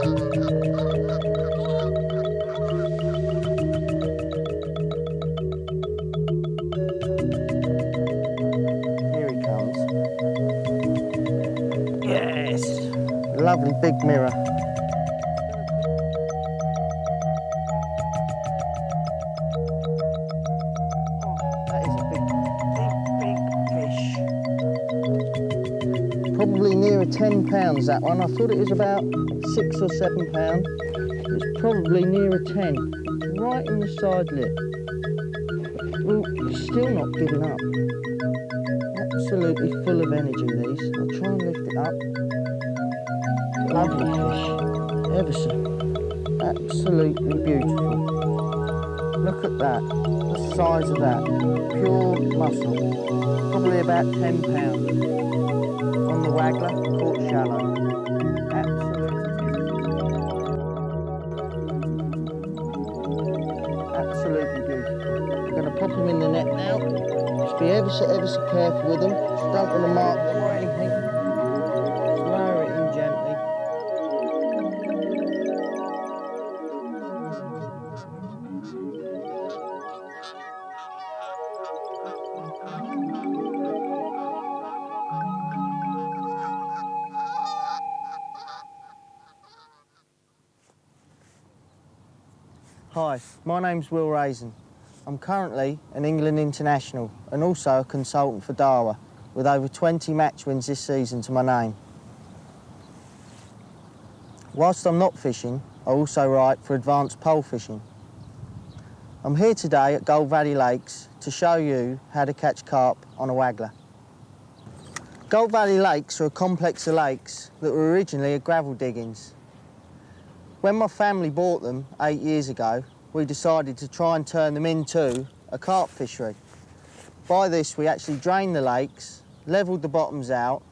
Here he comes. Yes! Lovely big mirror. That is a big fish. Probably nearer 10 pounds, that one. I thought it was about 6 or 7 pounds. It's probably nearer 10. Right in the side lip. Well, he's still not giving up. Absolutely full of energy, these. I'll try and lift it up. Lovely fish. Ever so. Absolutely beautiful. Look at that. The size of that. Pure muscle. Probably about 10 pounds. On the waggler, caught shallow. Absolutely beautiful. I'm going to pop him in the net now. Just be ever so careful with them. Just don't want to mark them or anything. Just lower it in gently. Hi, my name's Will Raison. I'm currently an England international and also a consultant for Darwa, with over 20 match wins this season to my name. Whilst I'm not fishing, I also write for Advanced Pole Fishing. I'm here today at Gold Valley Lakes to show you how to catch carp on a waggler. Gold Valley Lakes are a complex of lakes that were originally a gravel diggings. When my family bought them 8 years ago, we decided to try and turn them into a carp fishery. By this, we actually drained the lakes, levelled the bottoms out,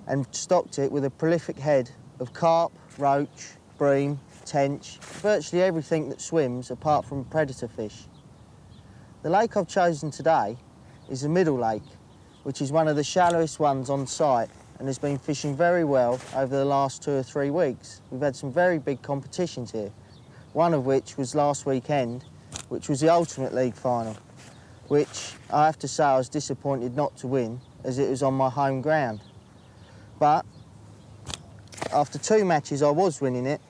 and stocked it with a prolific head of carp, roach, bream, tench, virtually everything that swims apart from predator fish. The lake I've chosen today is the Middle Lake, which is one of the shallowest ones on site and has been fishing very well over the last 2 or 3 weeks. We've had some very big competitions here, one of which was last weekend, which was the Ultimate League final, which I have to say I was disappointed not to win, as it was on my home ground. But after 2 matches I was winning it,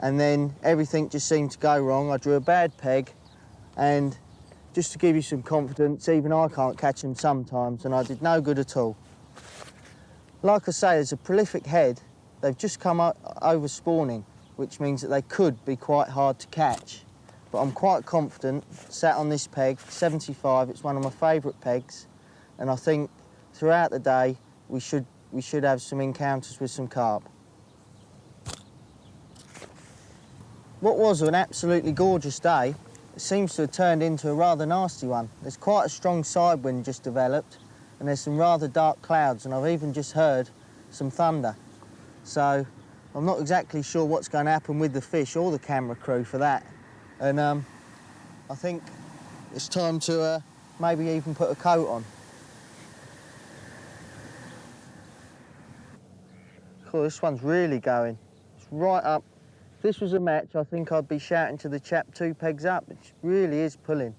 and then everything just seemed to go wrong. I drew a bad peg, and just to give you some confidence, even I can't catch them sometimes, and I did no good at all. Like I say, there's a prolific head. They've just come over spawning, which means that they could be quite hard to catch. But I'm quite confident, sat on this peg, 75, it's one of my favourite pegs, and I think throughout the day we should have some encounters with some carp. What was an absolutely gorgeous day, it seems to have turned into a rather nasty one. There's quite a strong side wind just developed, and there's some rather dark clouds, and I've even just heard some thunder. So I'm not exactly sure what's going to happen with the fish or the camera crew for that. And I think it's time to maybe even put a coat on. Cool, this one's really going. It's right up. If this was a match, I think I'd be shouting to the chap 2 pegs up. It really is pulling.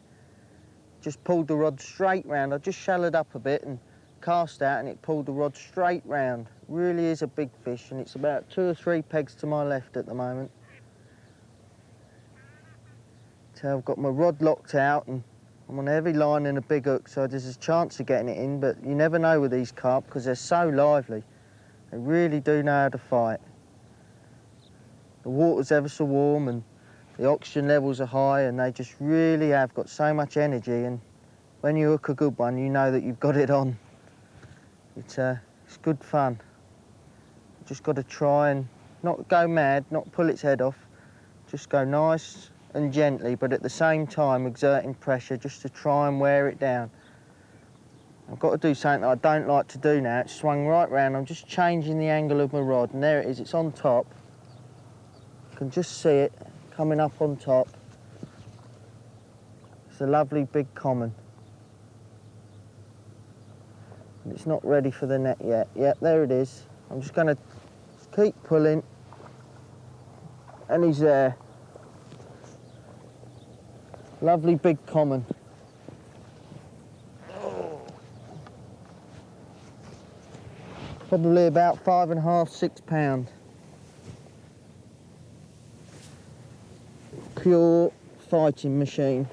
Just pulled the rod straight round. I just shallowed up a bit and cast out, and it pulled the rod straight round. Really is a big fish, and it's about 2 or 3 pegs to my left at the moment. So I've got my rod locked out, and I'm on a heavy line and a big hook, so there's a chance of getting it in, but you never know with these carp because they're so lively. They really do know how to fight. The water's ever so warm and the oxygen levels are high, and they just really have got so much energy, and when you hook a good one, you know that you've got it on. It's good fun. Just got to try and not go mad, not pull its head off, just go nice and gently, but at the same time exerting pressure just to try and wear it down. I've got to do something that I don't like to do now. It's swung right round. I'm just changing the angle of my rod, and there it is. It's on top. You can just see it coming up on top. It's a lovely big common. And it's not ready for the net yet. Yep, there it is. I'm just going to keep pulling. And he's there. Lovely big common. Probably about 5.5, 6 pound. Pure fighting machine.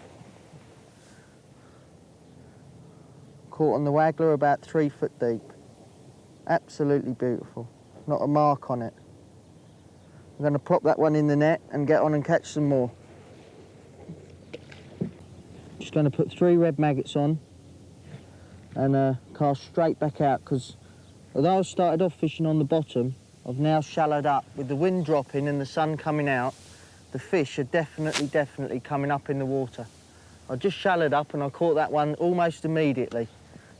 Caught on the waggler about 3 foot deep. Absolutely beautiful. Not a mark on it. I'm going to plop that one in the net and get on and catch some more. Just going to put 3 red maggots on and cast straight back out, because although I started off fishing on the bottom, I've now shallowed up. With the wind dropping and the sun coming out, the fish are definitely coming up in the water. I just shallowed up and I caught that one almost immediately.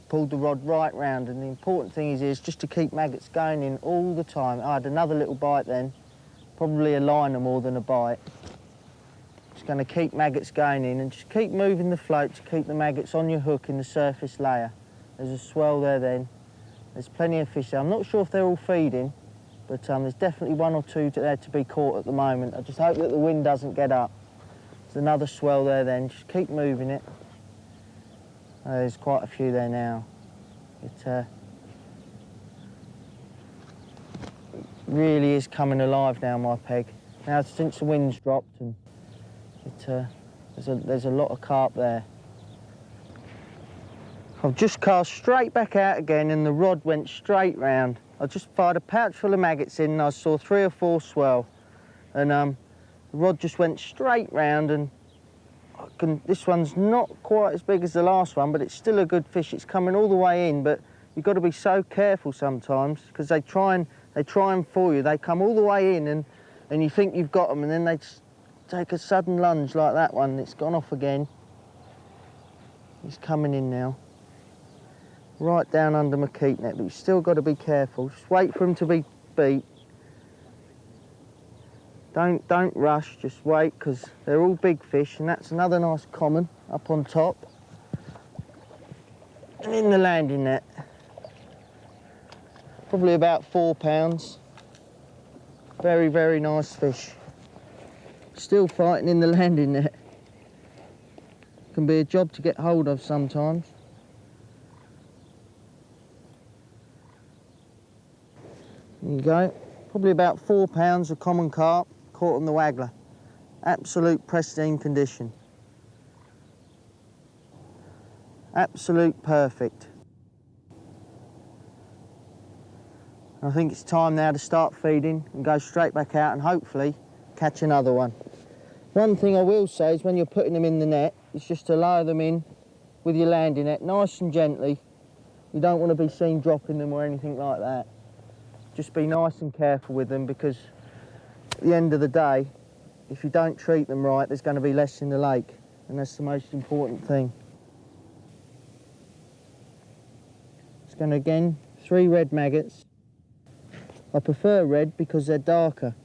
Pulled the rod right round, and the important thing is just to keep maggots going in all the time. I had another little bite then, probably a liner more than a bite. Just going to keep maggots going in and just keep moving the float to keep the maggots on your hook in the surface layer. There's a swell there then. There's plenty of fish there. I'm not sure if they're all feeding, but there's definitely 1 or 2 there to be caught at the moment. I just hope that the wind doesn't get up. There's another swell there then. Just keep moving it. There's quite a few there now. It really is coming alive now, my peg. Now, since the wind's dropped, and there's a lot of carp there. I've just cast straight back out again, and the rod went straight round. I just fired a pouch full of maggots in, and I saw 3 or 4 swell, and the rod just went straight round, and this one's not quite as big as the last one, but it's still a good fish. It's coming all the way in, but you've got to be so careful sometimes, because they try and fool you. They come all the way in, and you think you've got them, and then they just take a sudden lunge like that one, and it's gone off again. He's coming in now. Right down under my keep net, but you've still got to be careful. Just wait for him to be beat. Don't rush, just wait, because they're all big fish, and that's another nice common up on top. And in the landing net. Probably about 4 pounds. Very nice fish. Still fighting in the landing net. Can be a job to get hold of sometimes. There you go. Probably about 4 pounds of common carp caught on the waggler. Absolute pristine condition. Absolute perfect. I think it's time now to start feeding and go straight back out and hopefully catch another one. One thing I will say is when you're putting them in the net, is just to lower them in with your landing net nice and gently. You don't want to be seen dropping them or anything like that. Just be nice and careful with them, because at the end of the day, if you don't treat them right, there's going to be less in the lake, and that's the most important thing. It's going to, again, 3 red maggots. I prefer red because they're darker,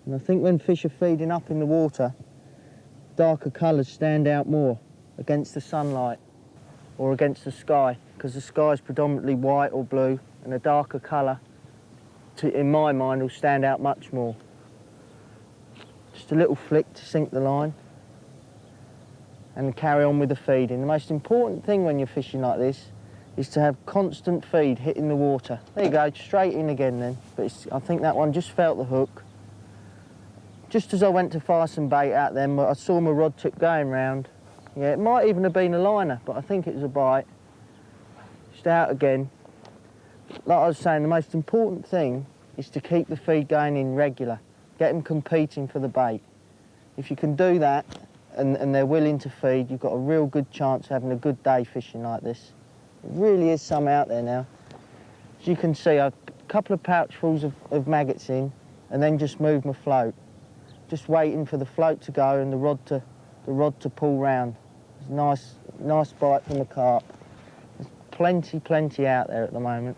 and I think when fish are feeding up in the water, darker colours stand out more against the sunlight or against the sky, because the sky is predominantly white or blue, and a darker colour, in my mind, will stand out much more. Just a little flick to sink the line and carry on with the feeding. The most important thing when you're fishing like this is to have constant feed hitting the water. There you go, straight in again then. But I think that one just felt the hook. Just as I went to fire some bait out then, I saw my rod tip going round. Yeah, it might even have been a liner, but I think it was a bite. Just out again. Like I was saying, the most important thing is to keep the feed going in regular. Get them competing for the bait. If you can do that and they're willing to feed, you've got a real good chance of having a good day fishing like this. There really is some out there now. As you can see, I've a couple of pouchfuls of maggots in and then just moved my float. Just waiting for the float to go and the rod to pull round. It's a nice bite from the carp. There's plenty out there at the moment.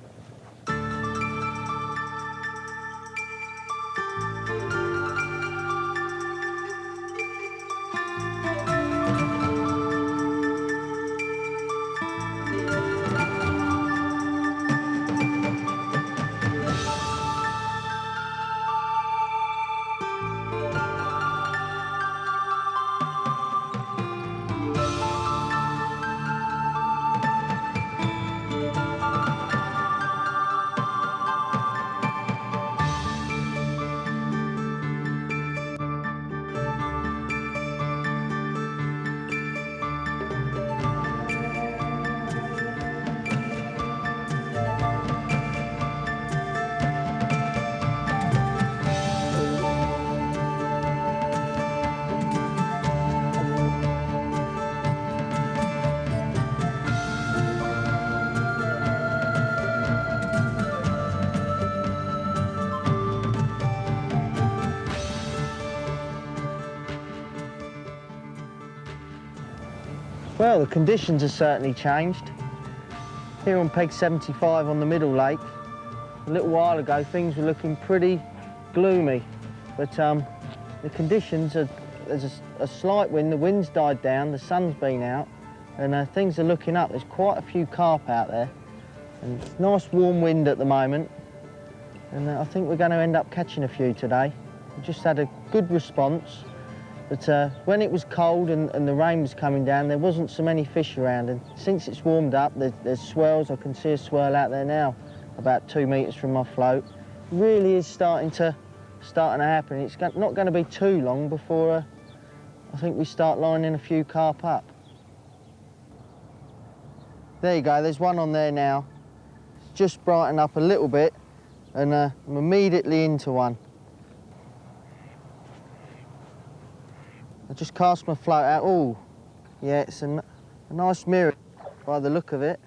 Well, the conditions have certainly changed. Here on peg 75 on the middle lake, a little while ago things were looking pretty gloomy, but the conditions are, there's a slight wind, the wind's died down, the sun's been out, and things are looking up. There's quite a few carp out there, and it's nice warm wind at the moment, and I think we're going to end up catching a few today. We just had a good response. But when it was cold and the rain was coming down, there wasn't so many fish around. And since it's warmed up, there's swirls. I can see a swirl out there now, about 2 metres from my float. It really is starting to happen. It's not going to be too long before I think we start lining a few carp up. There you go, there's one on there now. It's just brightened up a little bit, and I'm immediately into one. I just cast my float out. Oh, yeah, it's a nice mirror by the look of it.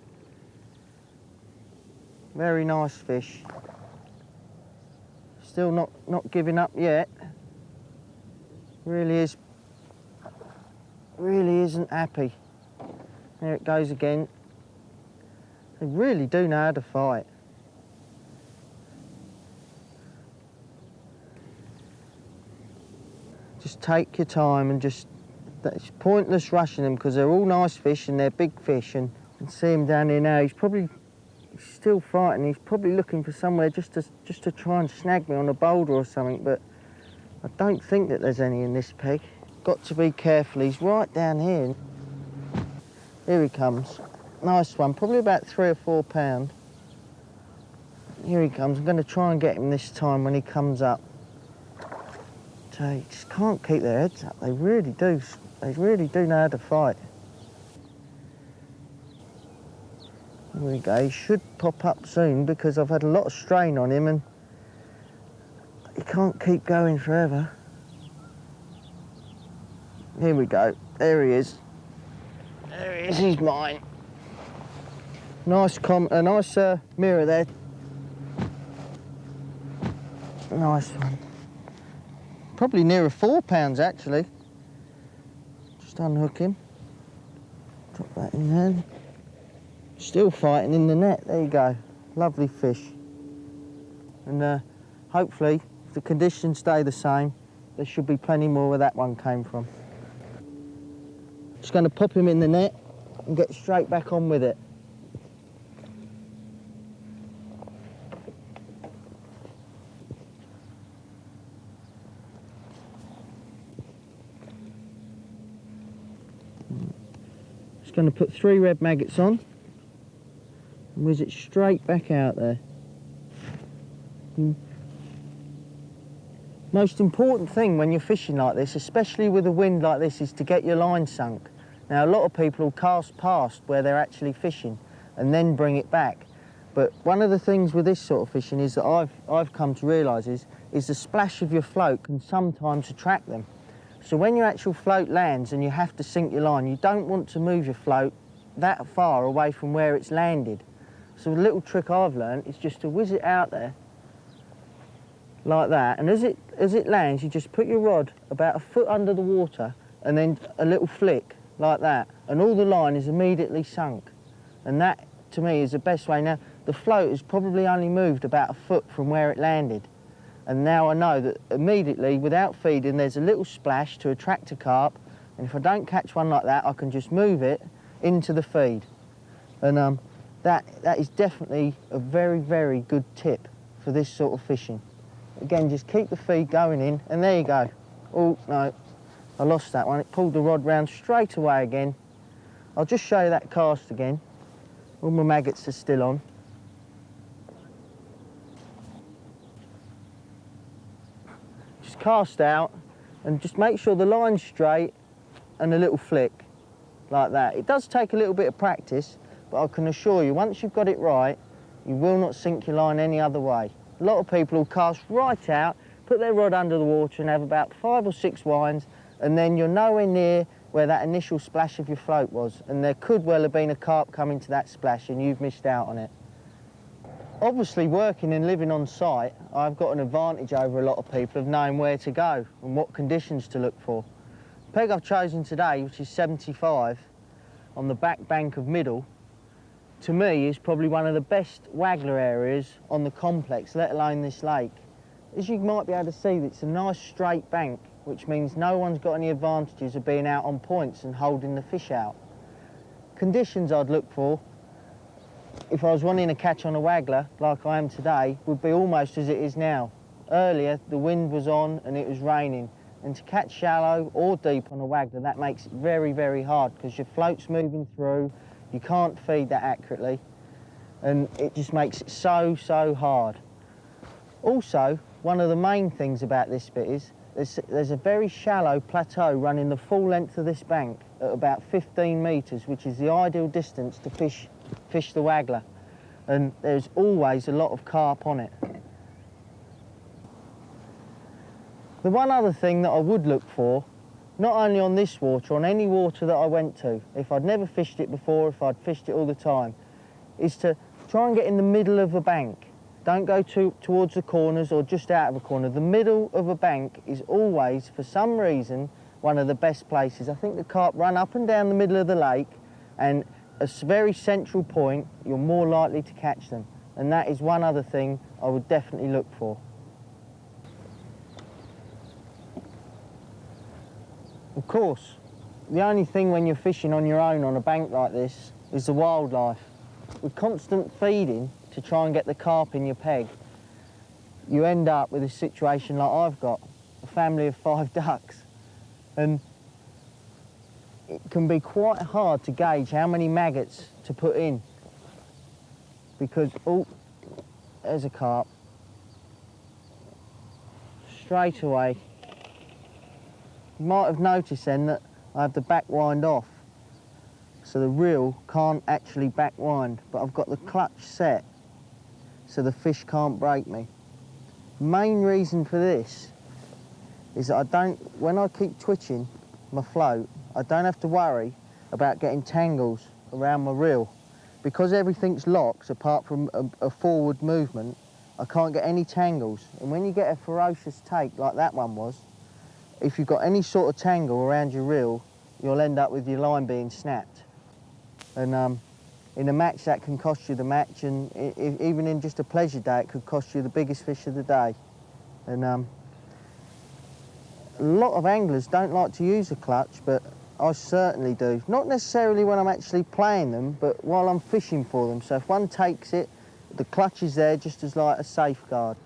Very nice fish. Still not giving up yet. Really isn't happy. There it goes again. They really do know how to fight. Just take your time and it's pointless rushing them because they're all nice fish and they're big fish. And you can see him down here now. He's still fighting. He's probably looking for somewhere just to try and snag me on a boulder or something. But I don't think that there's any in this peg. Got to be careful. He's right down here. Here he comes. Nice one. Probably about 3 or 4 pound. Here he comes. I'm going to try and get him this time when he comes up. They just can't keep their heads up. They really do know how to fight. Here we go. He should pop up soon because I've had a lot of strain on him and he can't keep going forever. Here we go. There he is. There he is. He's mine. Nice mirror there. Nice one. Probably nearer 4 pounds, actually. Just unhook him. Drop that in there. Still fighting in the net. There you go. Lovely fish. And hopefully, if the conditions stay the same, there should be plenty more where that one came from. Just going to pop him in the net and get straight back on with it. Going to put 3 red maggots on and whiz it straight back out there. Most important thing when you're fishing like this, especially with a wind like this, is to get your line sunk. Now a lot of people will cast past where they're actually fishing and then bring it back. But one of the things with this sort of fishing is that I've come to realise is the splash of your float can sometimes attract them. So when your actual float lands and you have to sink your line, you don't want to move your float that far away from where it's landed. So the little trick I've learned is just to whiz it out there like that, and as it lands, you just put your rod about a foot under the water and then a little flick like that, and all the line is immediately sunk. And that, to me, is the best way. Now, the float has probably only moved about a foot from where it landed. And now I know that immediately, without feeding, there's a little splash to attract a carp, and if I don't catch one like that, I can just move it into the feed. And that is definitely a very, very good tip for this sort of fishing. Again, just keep the feed going in, and there you go. Oh, no, I lost that one. It pulled the rod round straight away again. I'll just show you that cast again. All my maggots are still on. Cast out and just make sure the line's straight and a little flick like that. It does take a little bit of practice, but I can assure you, once you've got it right, you will not sink your line any other way. A lot of people will cast right out, put their rod under the water and have about 5 or 6 winds, and then you're nowhere near where that initial splash of your float was, and there could well have been a carp coming to that splash and you've missed out on it. Obviously, working and living on site, I've got an advantage over a lot of people of knowing where to go and what conditions to look for. The peg I've chosen today, which is 75, on the back bank of Middle, to me is probably one of the best waggler areas on the complex, let alone this lake. As you might be able to see, it's a nice straight bank, which means no one's got any advantages of being out on points and holding the fish out. Conditions I'd look for, if I was wanting to catch on a waggler like I am today, would be almost as it is now. Earlier, the wind was on and it was raining, and to catch shallow or deep on a waggler, that makes it very, very hard because your float's moving through, you can't feed that accurately, and it just makes it so, so hard. Also, one of the main things about this bit is there's a very shallow plateau running the full length of this bank at about 15 metres, which is the ideal distance to fish the waggler, and there's always a lot of carp on it. The one other thing that I would look for, not only on this water, on any water that I went to, if I'd never fished it before, if I'd fished it all the time, is to try and get in the middle of a bank. Don't go towards the corners or just out of a corner. The middle of a bank is always, for some reason, one of the best places. I think the carp run up and down the middle of the lake, and a very central point, you're more likely to catch them. And that is one other thing I would definitely look for. Of course, the only thing when you're fishing on your own on a bank like this is the wildlife. With constant feeding to try and get the carp in your peg, you end up with a situation like I've got, a family of 5 ducks. And it can be quite hard to gauge how many maggots to put in because, oh, there's a carp. Straight away. You might have noticed then that I have the back wind off, so the reel can't actually back wind, but I've got the clutch set so the fish can't break me. Main reason for this is that when I keep twitching my float, I don't have to worry about getting tangles around my reel. Because everything's locked apart from a forward movement, I can't get any tangles. And when you get a ferocious take like that one was, if you've got any sort of tangle around your reel, you'll end up with your line being snapped. And in a match, that can cost you the match, and even in just a pleasure day, it could cost you the biggest fish of the day. And a lot of anglers don't like to use a clutch, but I certainly do. Not necessarily when I'm actually playing them, but while I'm fishing for them. So if one takes it, the clutch is there just as like a safeguard.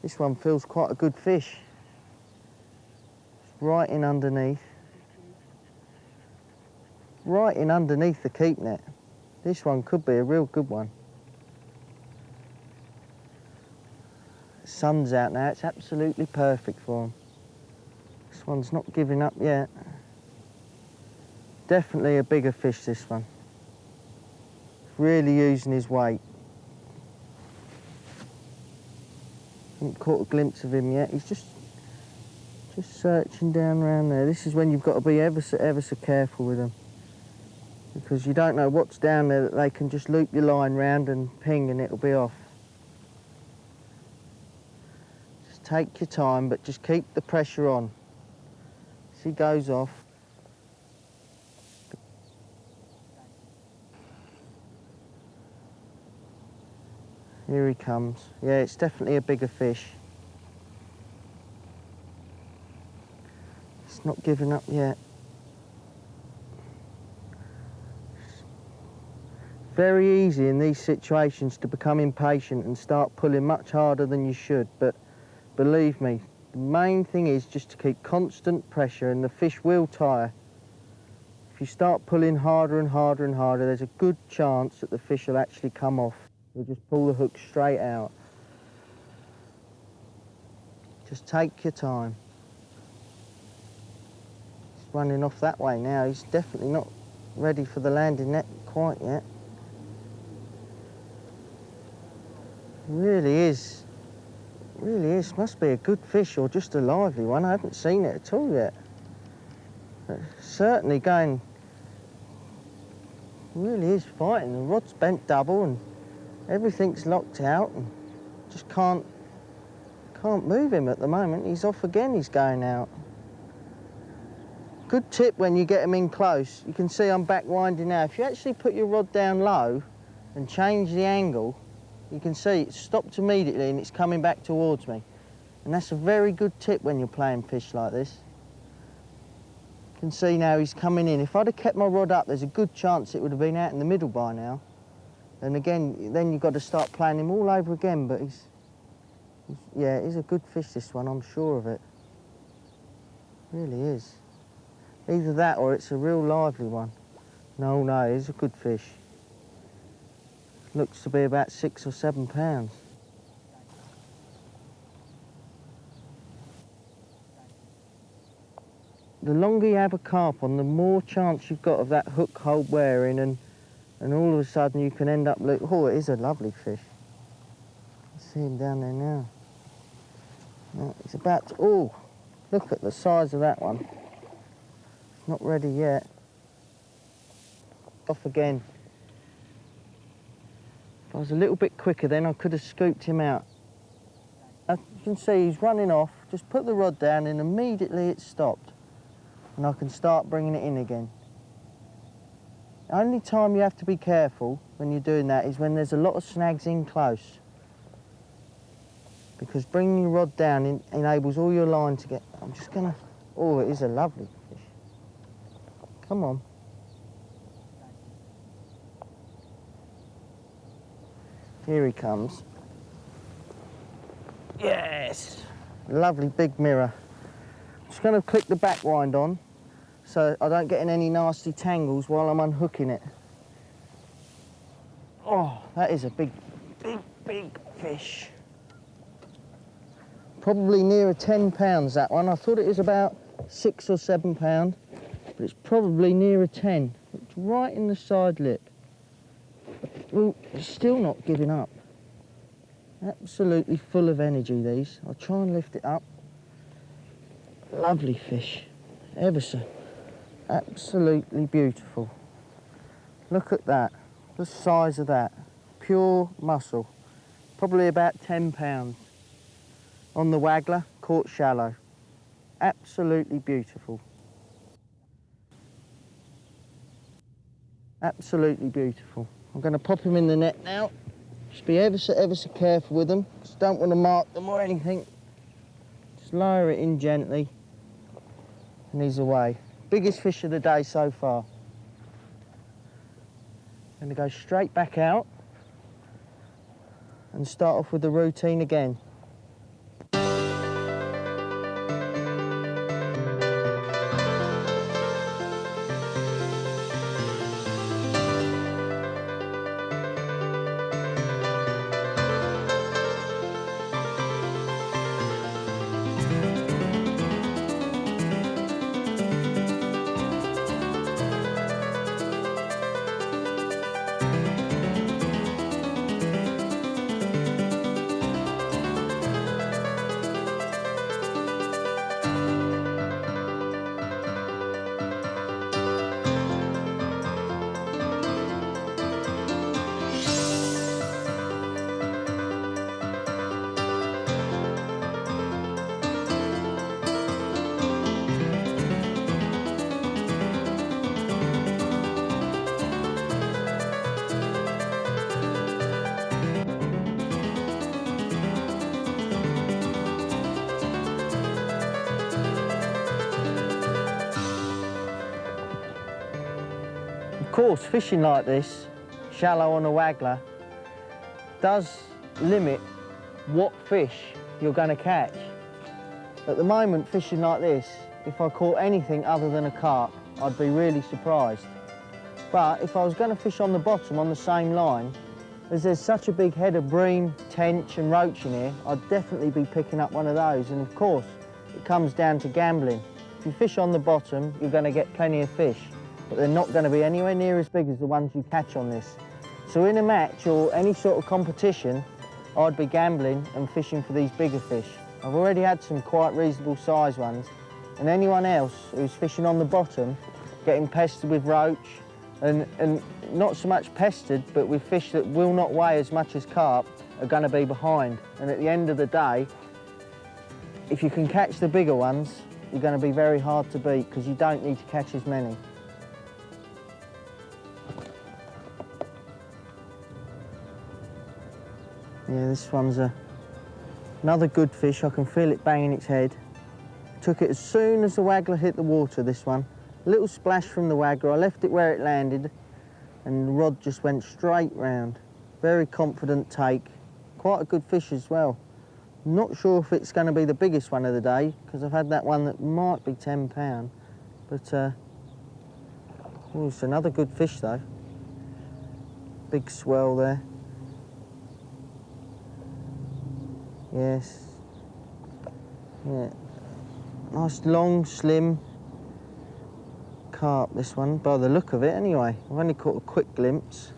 This one feels quite a good fish. It's right in underneath. Right in underneath the keep net. This one could be a real good one. The sun's out now, it's absolutely perfect for him. This one's not giving up yet. Definitely a bigger fish, this one. Really using his weight. Haven't caught a glimpse of him yet. He's just searching down around there. This is when you've got to be ever so careful with them, because you don't know what's down there that they can just loop your line round and ping and it'll be off. Just take your time, but just keep the pressure on. As he goes off. Here he comes. Yeah, it's definitely a bigger fish. It's not giving up yet. Very easy in these situations to become impatient and start pulling much harder than you should, but believe me, the main thing is just to keep constant pressure and the fish will tire. If you start pulling harder and harder and harder, there's a good chance that the fish will actually come off. You'll just pull the hook straight out. Just take your time. He's running off that way now. He's definitely not ready for the landing net quite yet. Really is. Really is. Must be a good fish or just a lively one. I haven't seen it at all yet. Certainly going, really is fighting. The rod's bent double and everything's locked out and just can't move him at the moment. He's off again, he's going out. Good tip when you get him in close. You can see I'm back winding now. If you actually put your rod down low and change the angle, you can see it's stopped immediately and it's coming back towards me. And that's a very good tip when you're playing fish like this. You can see now he's coming in. If I'd have kept my rod up, there's a good chance it would have been out in the middle by now. And again, then you've got to start playing him all over again, but yeah, he's a good fish, this one, I'm sure of it. Really is. Either that or it's a real lively one. No, he's a good fish. Looks to be about 6 or 7 pounds. The longer you have a carp on, the more chance you've got of that hook hold wearing and all of a sudden you can end up, oh, it is a lovely fish. I see him down there now. It's about to, oh, look at the size of that one. It's not ready yet. Off again. If I was a little bit quicker then I could have scooped him out. As you can see, he's running off. Just put the rod down and immediately it's stopped. And I can start bringing it in again. The only time you have to be careful when you're doing that is when there's a lot of snags in close. Because bringing your rod down enables all your line to get... I'm just gonna... Oh, it is a lovely fish. Come on. Here he comes. Yes! Lovely big mirror. Just gonna click the back wind on so I don't get in any nasty tangles while I'm unhooking it. Oh, that is a big fish. Probably nearer 10 pounds, that one. I thought it was about 6 or 7 pounds, but it's probably nearer 10. It's right in the side lip. Well, it's still not giving up. Absolutely full of energy, these. I'll try and lift it up. Lovely fish, ever so. Absolutely beautiful. Look at that, the size of that. Pure muscle. Probably about 10 pounds. On the waggler, caught shallow. Absolutely beautiful. Absolutely beautiful. I'm going to pop him in the net now. Just be ever so careful with them. Just don't want to mark them or anything. Just lower it in gently. And he's away. Biggest fish of the day so far. I'm going to go straight back out and start off with the routine again. Of course, fishing like this, shallow on a waggler, does limit what fish you're going to catch. At the moment, fishing like this, if I caught anything other than a carp, I'd be really surprised. But if I was going to fish on the bottom on the same line, as there's such a big head of bream, tench and roach in here, I'd definitely be picking up one of those. And of course, it comes down to gambling. If you fish on the bottom, you're going to get plenty of fish, but they're not going to be anywhere near as big as the ones you catch on this. So in a match or any sort of competition, I'd be gambling and fishing for these bigger fish. I've already had some quite reasonable size ones, and anyone else who's fishing on the bottom getting pestered with roach and not so much pestered, but with fish that will not weigh as much as carp are going to be behind. And at the end of the day, if you can catch the bigger ones, you're going to be very hard to beat because you don't need to catch as many. Yeah, this one's another good fish. I can feel it banging its head. Took it as soon as the waggler hit the water, this one. A little splash from the waggler. I left it where it landed and the rod just went straight round. Very confident take. Quite a good fish as well. Not sure if it's going to be the biggest one of the day because I've had that one that might be 10 pound. But oh, it's another good fish though. Big swell there. Yes. Yeah. Nice long, slim carp, this one, by the look of it anyway. I've only caught a quick glimpse.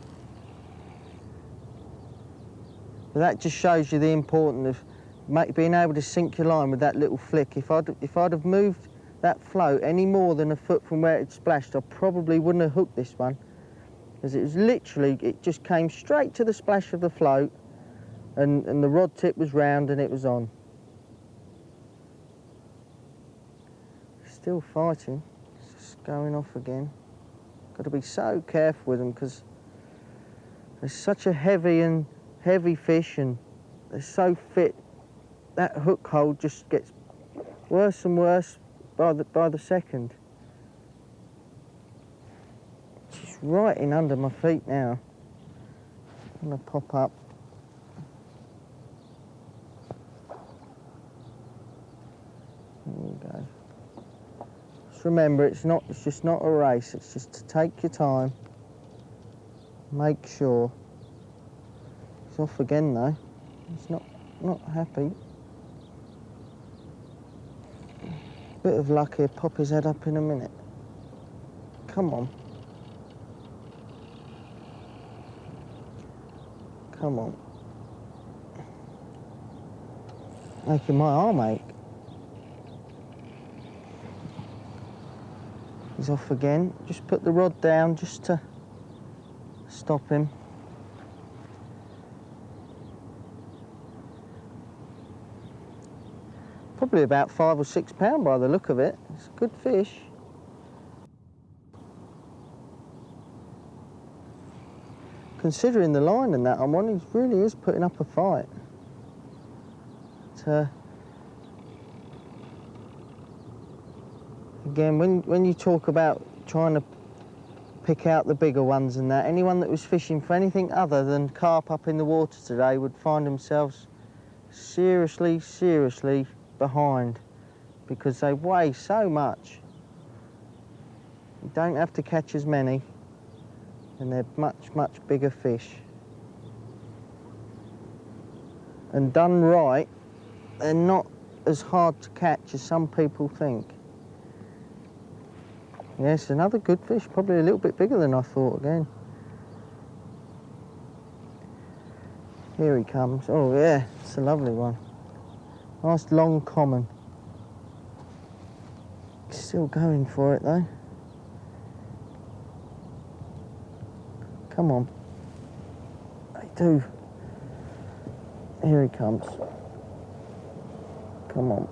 But that just shows you the importance of being able to sink your line with that little flick. If I'd have moved that float any more than a foot from where it splashed, I probably wouldn't have hooked this one. Because it was literally, it just came straight to the splash of the float and the rod tip was round and it was on. Still fighting, it's just going off again. Got to be so careful with them because they're such a heavy fish and they're so fit. That hook hold just gets worse and worse by the second. She's right in under my feet now. I'm gonna pop up. There we go. Just remember, it's just not a race. It's just to take your time. Make sure. It's off again though. It's not happy. Bit of luck here, pop his head up in a minute. Come on. Come on. Making my arm ache. He's off again. Just put the rod down just to stop him. Probably about 5 or 6 pound by the look of it. It's a good fish. Considering the line and that I'm on, he really is putting up a fight. But, again, when you talk about trying to pick out the bigger ones and that, anyone that was fishing for anything other than carp up in the water today would find themselves seriously behind because they weigh so much. You don't have to catch as many and they're much bigger fish. And done right, they're not as hard to catch as some people think. Yes, another good fish, probably a little bit bigger than I thought again. Here he comes. Oh yeah, it's a lovely one. Nice long common. Still going for it though. Come on. They do. Here he comes. Come on.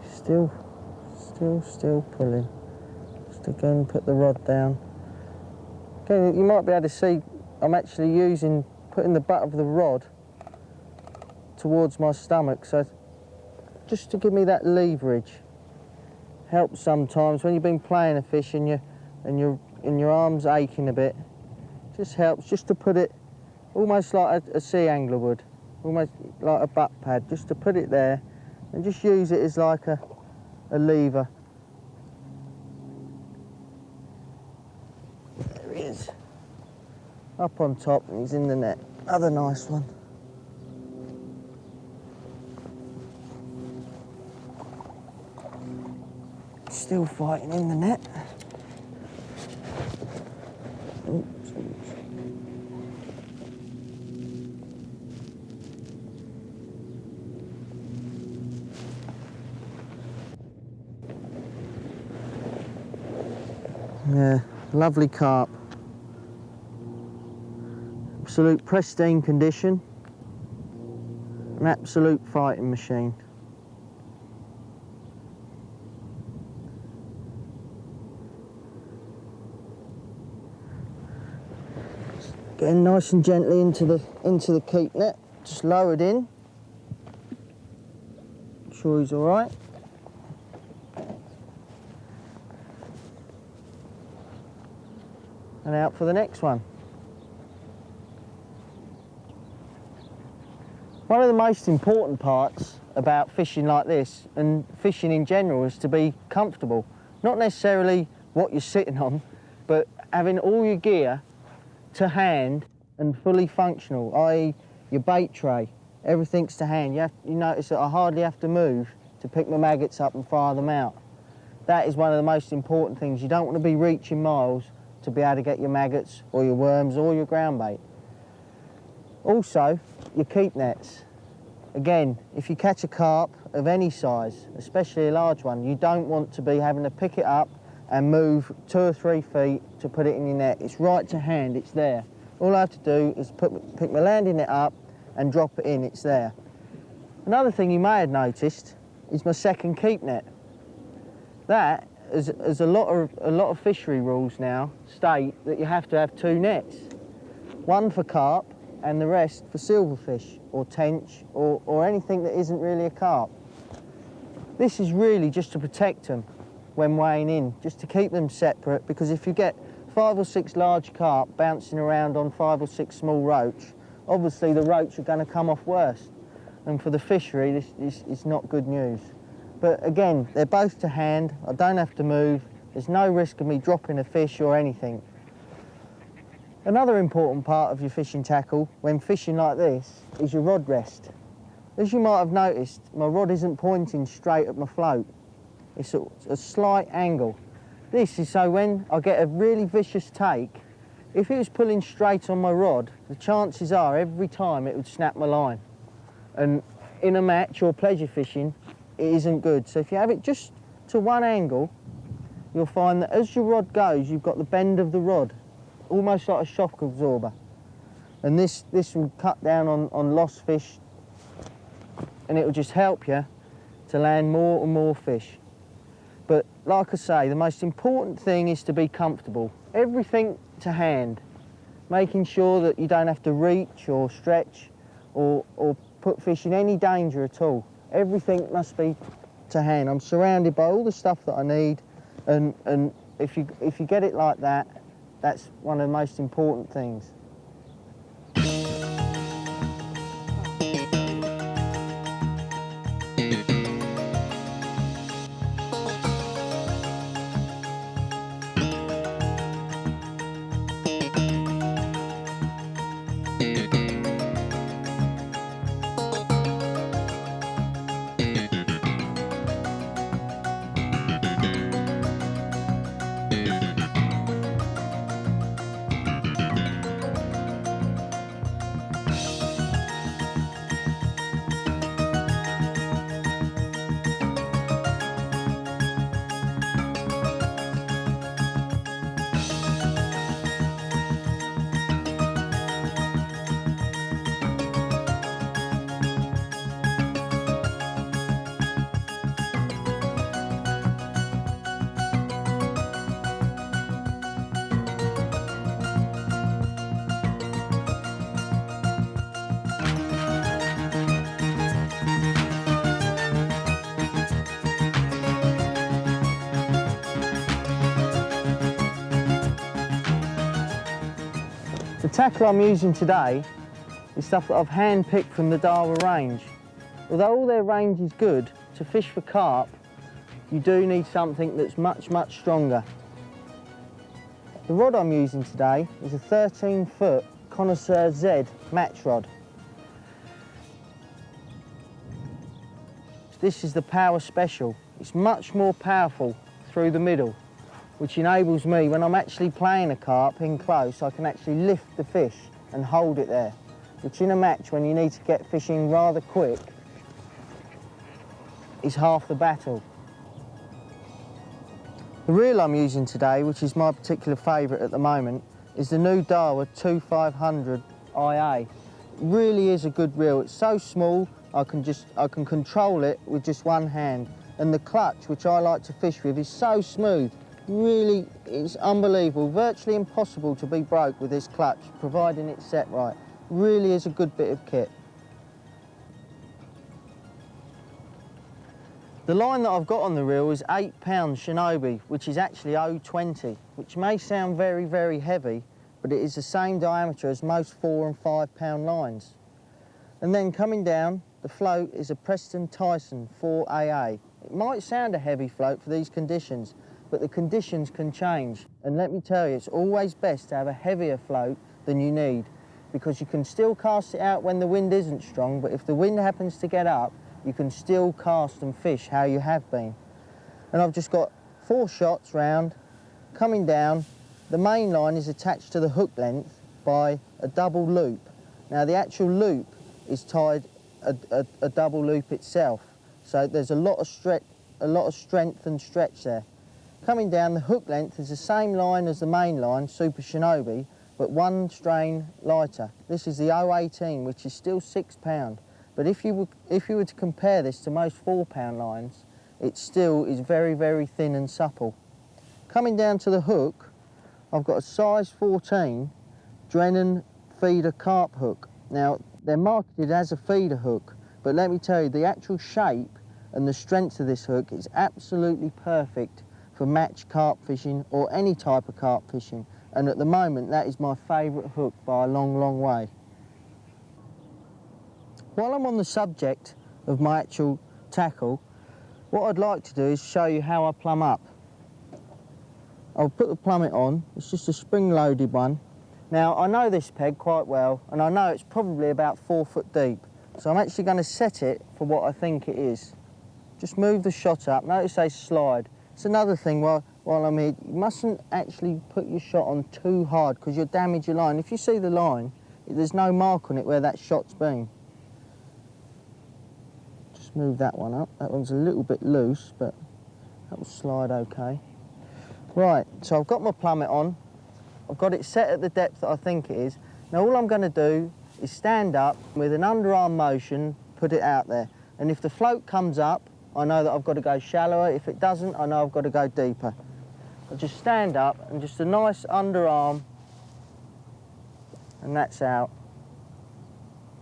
Still pulling. Just again put the rod down. Again, you might be able to see I'm actually putting the butt of the rod towards my stomach, so just to give me that leverage. Helps sometimes when you've been playing a fish and your arm's aching a bit. Just helps just to put it almost like a sea angler would, almost like a butt pad, just to put it there and just use it as like a lever. There he is. Up on top and he's in the net. Another nice one. Still fighting in the net. Oops. Yeah, lovely carp. Absolute pristine condition. An absolute fighting machine. Getting nice and gently into the keep net. Just lowered in. Sure he's all right. And out for the next one. One of the most important parts about fishing like this, and fishing in general, is to be comfortable. Not necessarily what you're sitting on, but having all your gear to hand and fully functional, i.e. your bait tray, everything's to hand. You notice that I hardly have to move to pick my maggots up and fire them out. That is one of the most important things. You don't want to be reaching miles to be able to get your maggots or your worms or your ground bait. Also, your keep nets. Again, if you catch a carp of any size, especially a large one, you don't want to be having to pick it up and move 2 or 3 feet to put it in your net. It's right to hand, it's there. All I have to do is pick my landing net up and drop it in, it's there. Another thing you may have noticed is my second keep net. That, as a lot of fishery rules now state that you have to have 2 nets. One for carp and the rest for silverfish or tench or anything that isn't really a carp. This is really just to protect them when weighing in, just to keep them separate, because if you get 5 or 6 large carp bouncing around on 5 or 6 small roach, obviously the roach are going to come off worse. And for the fishery, this is not good news. But again, they're both to hand, I don't have to move, there's no risk of me dropping a fish or anything. Another important part of your fishing tackle when fishing like this is your rod rest. As you might have noticed, my rod isn't pointing straight at my float. It's at a slight angle. This is so when I get a really vicious take, if it was pulling straight on my rod, the chances are every time it would snap my line. And in a match or pleasure fishing, it isn't good. So if you have it just to one angle, you'll find that as your rod goes, you've got the bend of the rod, almost like a shock absorber. And this will cut down on lost fish, and it will just help you to land more and more fish. But like I say, the most important thing is to be comfortable. Everything to hand, making sure that you don't have to reach or stretch or put fish in any danger at all. Everything must be to hand. I'm surrounded by all the stuff that I need, and if you get it like that, that's one of the most important things. The tackle I'm using today is stuff that I've hand-picked from the Darwa range. Although all their range is good, to fish for carp, you do need something that's much, much stronger. The rod I'm using today is a 13-foot Connoisseur Z match rod. This is the Power Special. It's much more powerful through the middle, which enables me, when I'm actually playing a carp in close, I can actually lift the fish and hold it there, which in a match when you need to get fishing rather quick is half the battle. The reel I'm using today, which is my particular favourite at the moment, is the new Daiwa 2500 IA. It really is a good reel. It's so small, I can control it with just one hand. And the clutch, which I like to fish with, is so smooth. Really, it's unbelievable. Virtually impossible to be broke with this clutch, providing it's set right. Really is a good bit of kit. The line that I've got on the reel is 8 pound Shinobi, which is actually 0.20, which may sound very, very heavy, but it is the same diameter as most 4 and 5 pound lines. And then coming down, the float is a Preston Tyson 4AA. It might sound a heavy float for these conditions, but the conditions can change. And let me tell you, it's always best to have a heavier float than you need, because you can still cast it out when the wind isn't strong, but if the wind happens to get up, you can still cast and fish how you have been. And I've just got 4 shots round, coming down. The main line is attached to the hook length by a double loop. Now the actual loop is tied a double loop itself, so there's a lot of strength and stretch there. Coming down, the hook length is the same line as the main line, Super Shinobi, but 1 strain lighter. This is the 018, which is still 6 pound. But if you were to compare this to most 4 pound lines, it still is very, very thin and supple. Coming down to the hook, I've got a size 14 Drennan feeder carp hook. Now, they're marketed as a feeder hook, but let me tell you, the actual shape and the strength of this hook is absolutely perfect for match carp fishing or any type of carp fishing. And at the moment, that is my favourite hook by a long, long way. While I'm on the subject of my actual tackle, what I'd like to do is show you how I plumb up. I'll put the plummet on. It's just a spring-loaded one. Now, I know this peg quite well, and I know it's probably about 4 foot deep, so I'm actually going to set it for what I think it is. Just move the shot up. Notice they slide. It's another thing while I'm here, you mustn't actually put your shot on too hard because you'll damage your line. If you see the line, there's no mark on it where that shot's been. Just move that one up. That one's a little bit loose, but that will slide okay. Right, so I've got my plummet on. I've got it set at the depth that I think it is. Now all I'm going to do is stand up with an underarm motion, put it out there. And if the float comes up, I know that I've got to go shallower. If it doesn't, I know I've got to go deeper. I just stand up and just a nice underarm, and that's out,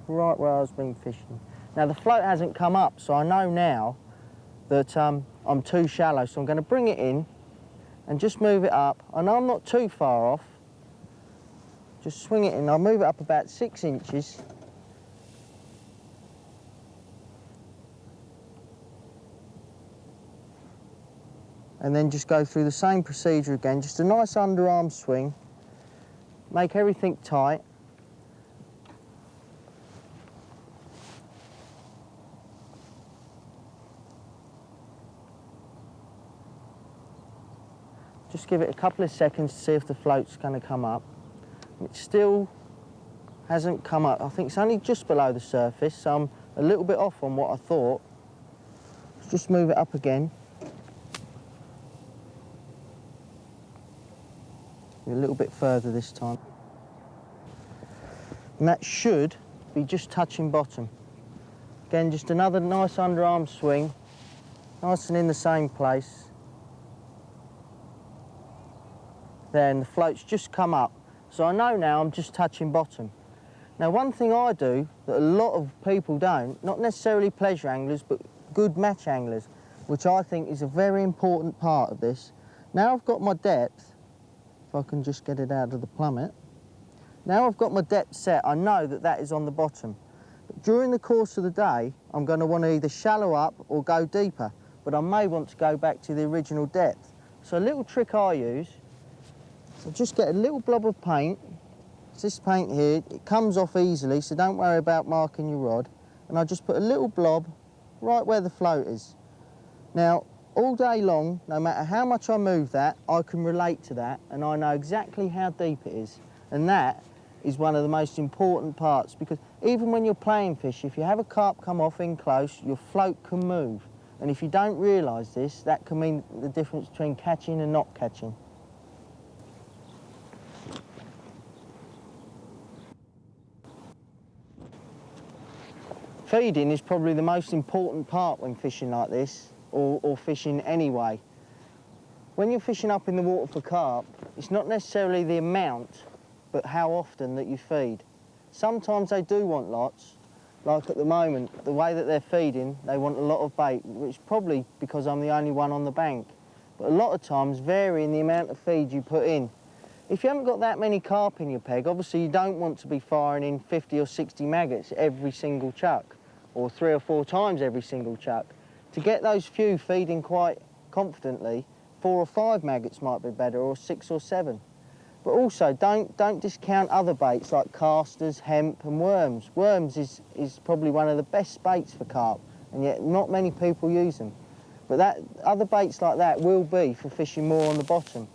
right where I was been fishing. Now the float hasn't come up, so I know now that I'm too shallow, so I'm going to bring it in and just move it up. I know I'm not too far off. Just swing it in. I'll move it up about 6 inches. And then just go through the same procedure again. Just a nice underarm swing. Make everything tight. Just give it a couple of seconds to see if the float's going to come up. It still hasn't come up. I think it's only just below the surface, so I'm a little bit off on what I thought. Let's just move it up again. A little bit further this time. And that should be just touching bottom. Again, just another nice underarm swing, nice and in the same place. Then the float's just come up. So I know now I'm just touching bottom. Now one thing I do that a lot of people don't, not necessarily pleasure anglers, but good match anglers, which I think is a very important part of this. Now I've got my depth, if I can just get it out of the plummet. Now I've got my depth set, I know that that is on the bottom. But during the course of the day, I'm going to want to either shallow up or go deeper, but I may want to go back to the original depth. So a little trick I use, so just get a little blob of paint. It's this paint here, it comes off easily, so don't worry about marking your rod. And I just put a little blob right where the float is. Now, all day long, no matter how much I move that, I can relate to that, and I know exactly how deep it is. And that is one of the most important parts, because even when you're playing fish, if you have a carp come off in close, your float can move. And if you don't realise this, that can mean the difference between catching and not catching. Feeding is probably the most important part when fishing like this, or fishing anyway. When you're fishing up in the water for carp, it's not necessarily the amount, but how often that you feed. Sometimes they do want lots, like at the moment, the way that they're feeding, they want a lot of bait, which is probably because I'm the only one on the bank. But a lot of times, varying the amount of feed you put in. If you haven't got that many carp in your peg, obviously you don't want to be firing in 50 or 60 maggots every single chuck, or 3 or 4 times every single chuck. To get those few feeding quite confidently, 4 or 5 maggots might be better, or 6 or 7. But also, don't discount other baits like casters, hemp and worms. Worms is probably one of the best baits for carp, and yet not many people use them. But other baits like that will be for fishing more on the bottom.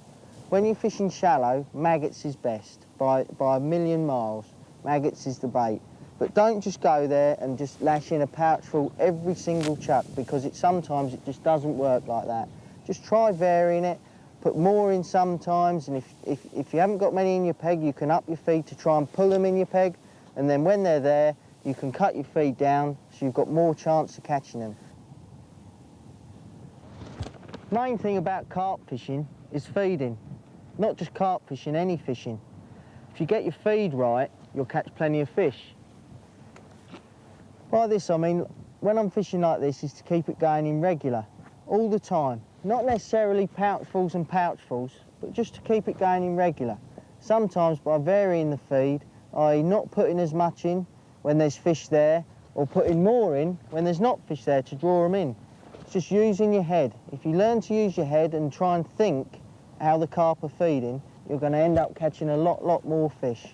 When you're fishing shallow, maggots is best, by a million miles. Maggots is the bait. But don't just go there and just lash in a pouch full every single chuck, because sometimes it just doesn't work like that. Just try varying it, put more in sometimes, and if you haven't got many in your peg, you can up your feed to try and pull them in your peg, and then when they're there, you can cut your feed down so you've got more chance of catching them. Main thing about carp fishing is feeding. Not just carp fishing, any fishing. If you get your feed right, you'll catch plenty of fish. By this I mean, when I'm fishing like this, is to keep it going in regular, all the time. Not necessarily pouchfuls and pouchfuls, but just to keep it going in regular. Sometimes by varying the feed, i.e. not putting as much in when there's fish there, or putting more in when there's not fish there to draw them in. It's just using your head. If you learn to use your head and try and think how the carp are feeding, you're going to end up catching a lot more fish.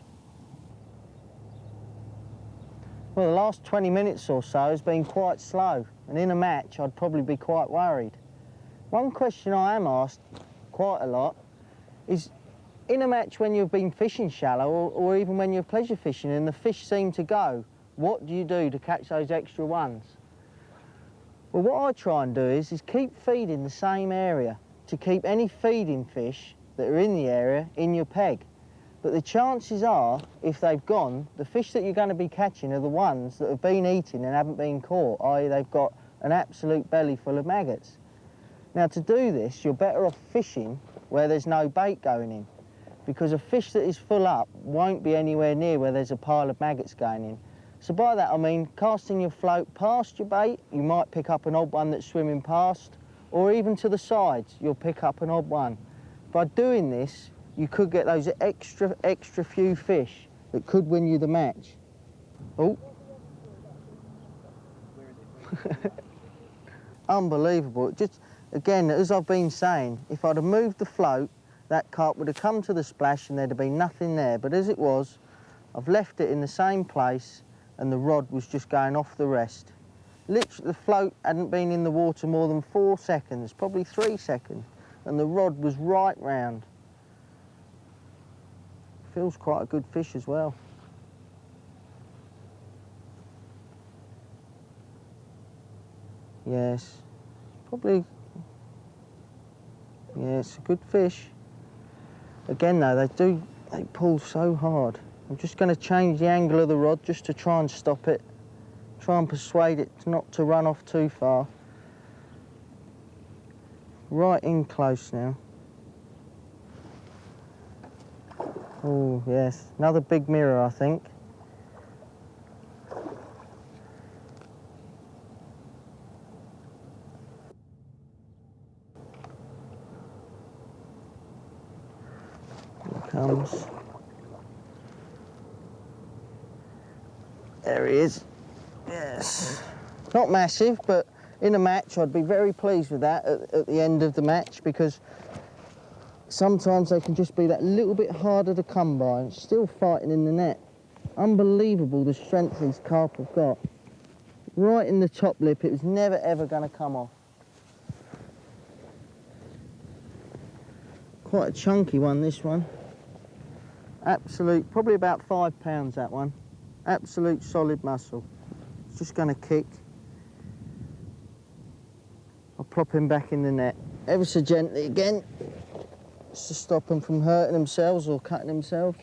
Well, the last 20 minutes or so has been quite slow, and in a match I'd probably be quite worried. One question I am asked quite a lot is, in a match when you've been fishing shallow, or even when you're pleasure fishing and the fish seem to go, what do you do to catch those extra ones? Well, what I try and do is keep feeding the same area, to keep any feeding fish that are in the area in your peg. But the chances are, if they've gone, the fish that you're going to be catching are the ones that have been eaten and haven't been caught, i.e. they've got an absolute belly full of maggots. Now, to do this, you're better off fishing where there's no bait going in, because a fish that is full up won't be anywhere near where there's a pile of maggots going in. So by that I mean casting your float past your bait, you might pick up an odd one that's swimming past, or even to the sides, you'll pick up an odd one. By doing this, you could get those extra few fish that could win you the match. Oh. Unbelievable. Just, again, as I've been saying, if I'd have moved the float, that carp would have come to the splash and there'd have been nothing there. But as it was, I've left it in the same place and the rod was just going off the rest. Literally, the float hadn't been in the water more than 4 seconds, probably 3 seconds, and the rod was right round. Feels quite a good fish as well. Yes, probably, yeah, it's a good fish. Again though, they pull so hard. I'm just going to change the angle of the rod just to try and stop it. Try and persuade it not to run off too far. Right in close now. Oh yes, another big mirror I think. Here it comes. There he is. Yes. Not massive, but in a match I'd be very pleased with that at the end of the match, because sometimes they can just be that little bit harder to come by and still fighting in the net. Unbelievable the strength these carp have got. Right in the top lip, it was never ever going to come off. Quite a chunky one, this one. Absolute, probably about 5 pounds that one. Absolute solid muscle. It's just going to kick. I'll plop him back in the net, ever so gently again, just to stop them from hurting themselves or cutting themselves.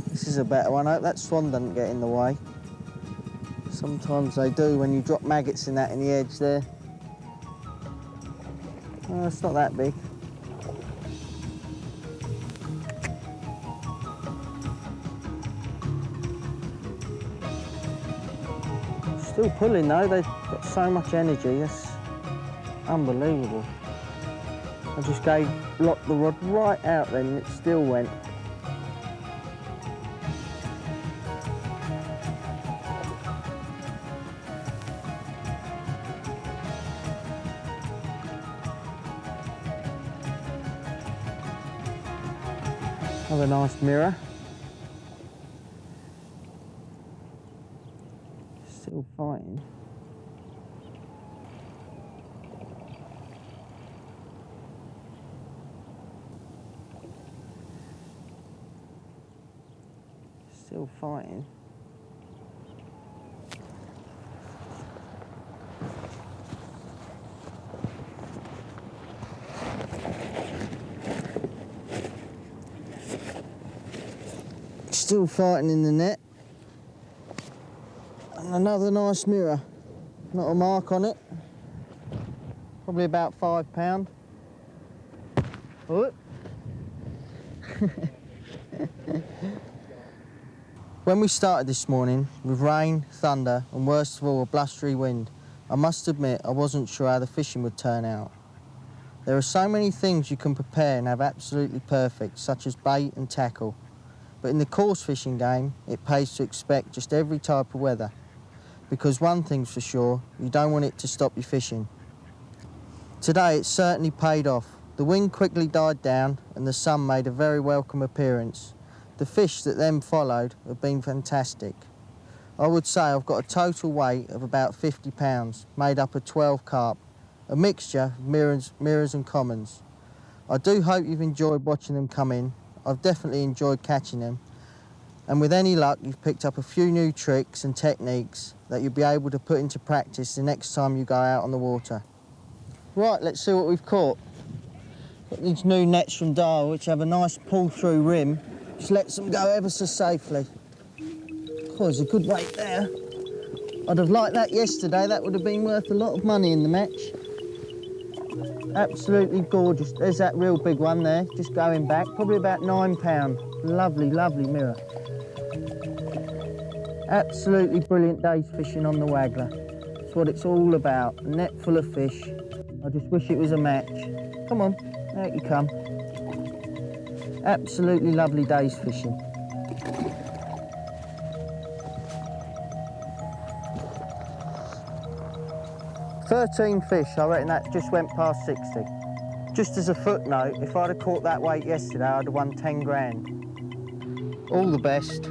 This is a better one. I hope that swan doesn't get in the way. Sometimes they do when you drop maggots in the edge there. Oh, it's not that big. Still pulling though, they've got so much energy, that's unbelievable. I just locked the rod right out then and it still went. Another nice mirror. Still fighting. Still fighting. Still fighting in the net. And another nice mirror. Not a mark on it. Probably about £5. Oh. When we started this morning, with rain, thunder, and worst of all, a blustery wind, I must admit I wasn't sure how the fishing would turn out. There are so many things you can prepare and have absolutely perfect, such as bait and tackle. But in the coarse fishing game, it pays to expect just every type of weather. Because one thing's for sure, you don't want it to stop you fishing. Today it certainly paid off. The wind quickly died down and the sun made a very welcome appearance. The fish that then followed have been fantastic. I would say I've got a total weight of about 50 pounds, made up of 12 carp, a mixture of mirrors and commons. I do hope you've enjoyed watching them come in. I've definitely enjoyed catching them. And with any luck, you've picked up a few new tricks and techniques that you'll be able to put into practice the next time you go out on the water. Right, let's see what we've caught. Got these new nets from Dial, which have a nice pull-through rim, which lets them go ever so safely. Oh, there's a good weight there. I'd have liked that yesterday. That would have been worth a lot of money in the match. Absolutely gorgeous. There's that real big one there, just going back, probably about £9. Lovely, lovely mirror. Absolutely brilliant day's fishing on the Waggler. That's what it's all about, a net full of fish. I just wish it was a match. Come on, out you come. Absolutely lovely day's fishing. $13 fish, I reckon that just went past 60. Just as a footnote, if I'd have caught that weight yesterday, I'd have won 10 grand. All the best.